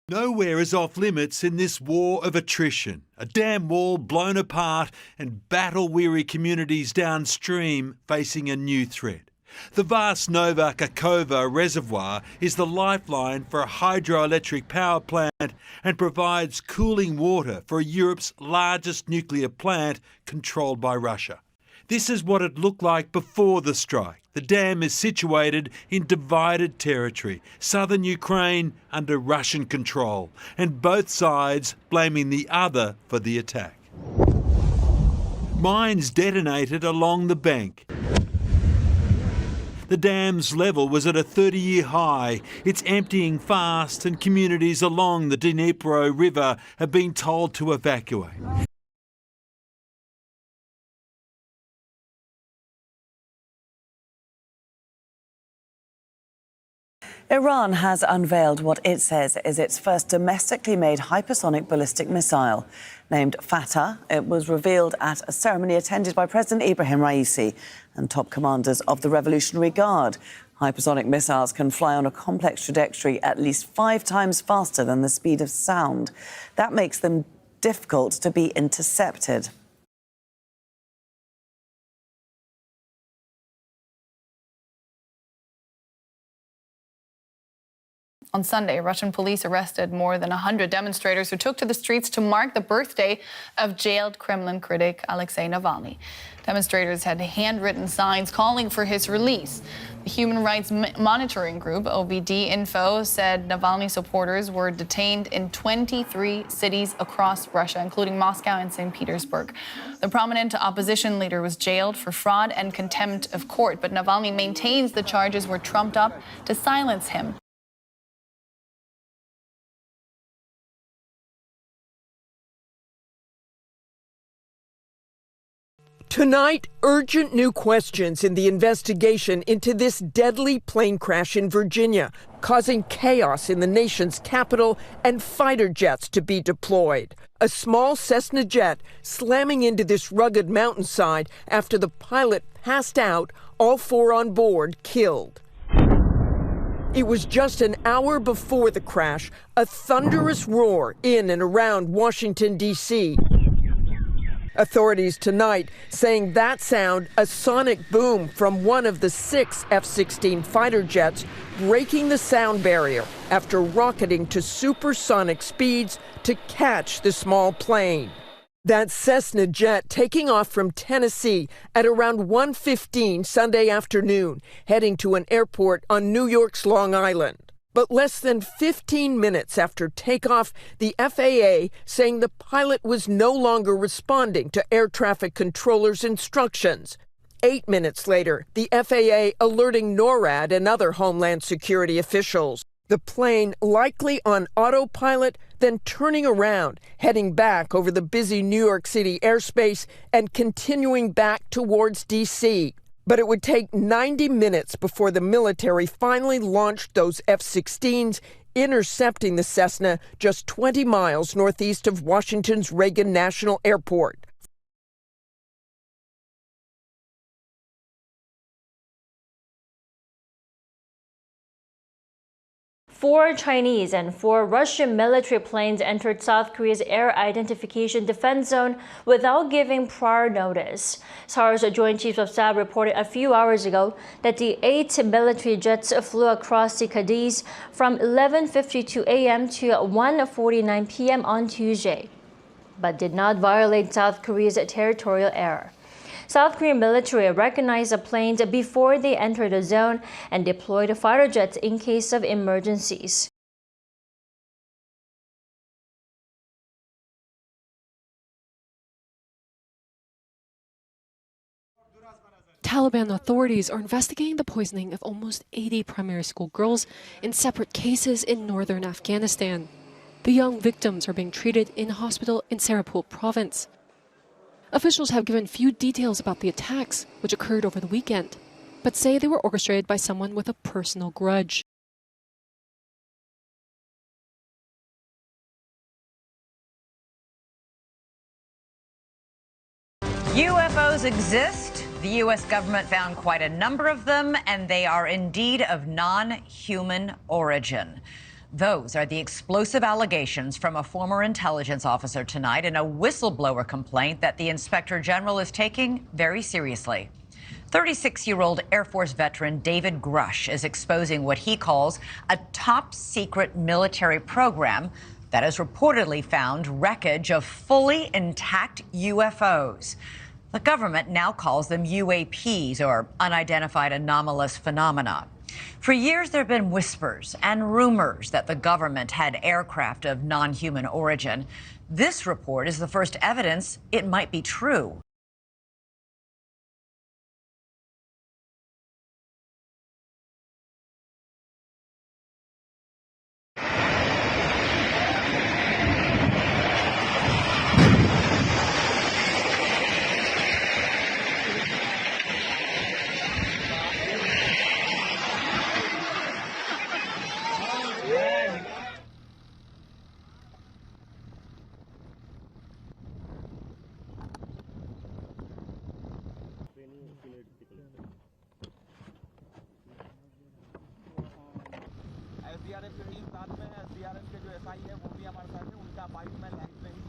Nowhere is off limits in this war of attrition. A dam wall blown apart and battle-weary communities downstream facing a new threat. The vast Nova Kakhovka reservoir is the lifeline for a hydroelectric power plant and provides cooling water for Europe's largest nuclear plant controlled by Russia. This is what it looked like before the strike. The dam is situated in divided territory, southern Ukraine under Russian control, and both sides blaming the other for the attack. Mines detonated along the bank. The dam's level was at a 30-year high. It's emptying fast, and communities along the Dnipro River have been told to evacuate. Iran has unveiled what it says is its first domestically made hypersonic ballistic missile. Named Fatah, it was revealed at a ceremony attended by President Ibrahim Raisi and top commanders of the Revolutionary Guard. Hypersonic missiles can fly on a complex trajectory at least 5 times faster than the speed of sound. That makes them difficult to be intercepted. On Sunday, Russian police arrested more than 100 demonstrators who took to the streets to mark the birthday of jailed Kremlin critic Alexei Navalny. Demonstrators had handwritten signs calling for his release. The Human Rights Monitoring Group, OVD Info, said Navalny supporters were detained in 23 cities across Russia, including Moscow and St. Petersburg. The prominent opposition leader was jailed for fraud and contempt of court, but Navalny maintains the charges were trumped up to silence him. Tonight, urgent new questions in the investigation into this deadly plane crash in Virginia, causing chaos in the nation's capital and fighter jets to be deployed. A small Cessna jet slamming into this rugged mountainside after the pilot passed out, all 4 on board killed. It was just an hour before the crash, a thunderous roar in and around Washington, D.C. Authorities tonight saying that sound, a sonic boom from one of the 6 F-16 fighter jets, breaking the sound barrier after rocketing to supersonic speeds to catch the small plane. That Cessna jet taking off from Tennessee at around 1:15 Sunday afternoon, heading to an airport on New York's Long Island. But less than 15 minutes after takeoff, the FAA saying the pilot was no longer responding to air traffic controllers' instructions. 8 minutes later, the FAA alerting NORAD and other Homeland Security officials. The plane likely on autopilot, then turning around, heading back over the busy New York City airspace and continuing back towards D.C. But it would take 90 minutes before the military finally launched those F-16s, intercepting the Cessna just 20 miles northeast of Washington's Reagan National Airport. Four Chinese and 4 Russian military planes entered South Korea's air identification defense zone without giving prior notice. SAR's Joint Chiefs of Staff reported a few hours ago that the 8 military jets flew across the Cadiz from 11:52 a.m. to 1:49 p.m. on Tuesday, but did not violate South Korea's territorial air. South Korean military recognized the planes before they entered the zone and deployed fighter jets in case of emergencies. Taliban authorities are investigating the poisoning of almost 80 primary school girls in separate cases in northern Afghanistan. The young victims are being treated in a hospital in Serapul province. Officials have given few details about the attacks, which occurred over the weekend, but say they were orchestrated by someone with a personal grudge. UFOs exist. The U.S. government found quite a number of them, and they are indeed of non-human origin. Those are the explosive allegations from a former intelligence officer tonight in a whistleblower complaint that the Inspector General is taking very seriously. 36-year-old Air Force veteran David Grush is exposing what he calls a top-secret military program that has reportedly found wreckage of fully intact UFOs. The government now calls them UAPs, or unidentified anomalous phenomena. For years, there have been whispers and rumors that the government had aircraft of non-human origin. This report is the first evidence it might be true. SDRF की team साथ में है। SDRF के जो SI है वो भी हमारे साथ है। उनका पाइप में लैंड में ही